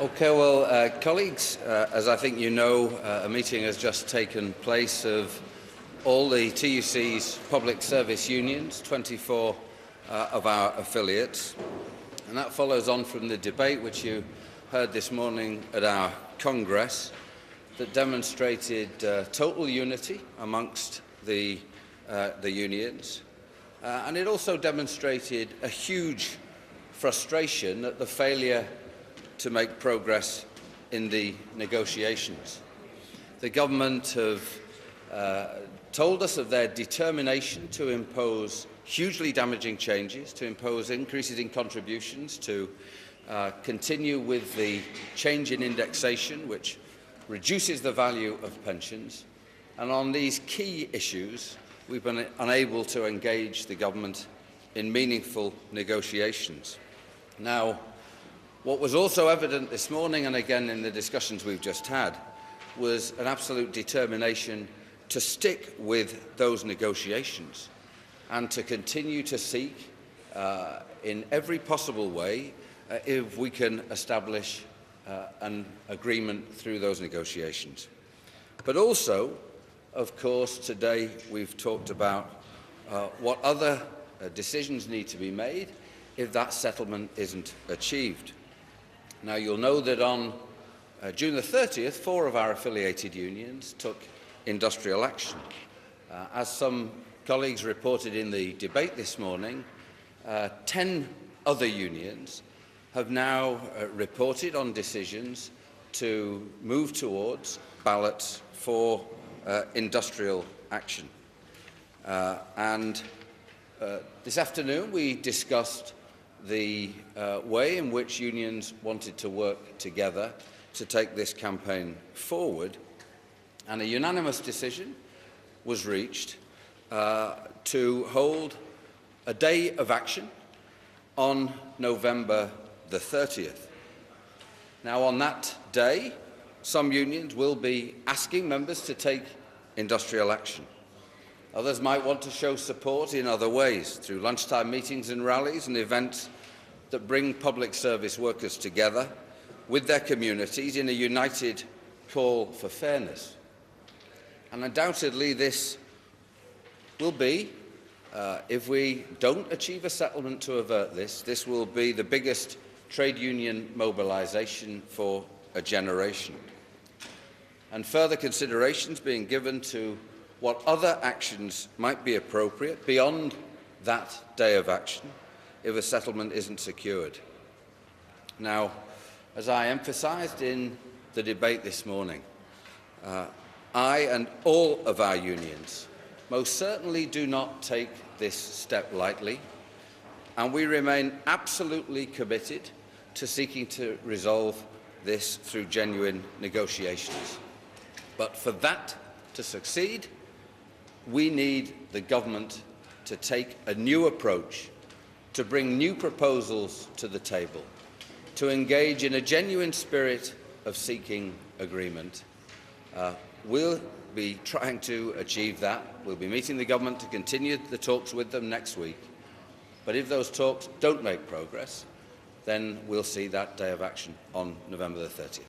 Colleagues, as I think you know, a meeting has just taken place of all the TUC's public service unions, 24 of our affiliates, and that follows on from the debate which you heard this morning at our Congress that demonstrated total unity amongst the unions, and it also demonstrated a huge frustration at the failure to make progress in the negotiations. The government have told us of their determination to impose hugely damaging changes, to impose increases in contributions, to continue with the change in indexation, which reduces the value of pensions. And on these key issues, we've been unable to engage the government in meaningful negotiations. Now, what was also evident this morning, and again in the discussions we've just had, was an absolute determination to stick with those negotiations and to continue to seek, in every possible way, if we can establish an agreement through those negotiations. But also, of course, today we've talked about what other decisions need to be made if that settlement isn't achieved. Now, you'll know that on June the 30th, 4 of our affiliated unions took industrial action. As some colleagues reported in the debate this morning, 10 other unions have now reported on decisions to move towards ballots for industrial action. This afternoon we discussed the way in which unions wanted to work together to take this campaign forward, and a unanimous decision was reached to hold a day of action on November the 30th. Now, on that day, some unions will be asking members to take industrial action. Others might want to show support in other ways, through lunchtime meetings and rallies and events that bring public service workers together with their communities in a united call for fairness. And undoubtedly this will be, if we don't achieve a settlement to avert this, this will be the biggest trade union mobilisation for a generation. And further considerations being given to what other actions might be appropriate beyond that day of action if a settlement isn't secured. Now, as I emphasised in the debate this morning, I and all of our unions most certainly do not take this step lightly, and we remain absolutely committed to seeking to resolve this through genuine negotiations. But for that to succeed, we need the government to take a new approach, to bring new proposals to the table, to engage in a genuine spirit of seeking agreement. We'll be trying to achieve that. We'll be meeting the government to continue the talks with them next week. But if those talks don't make progress, then we'll see that day of action on November the 30th.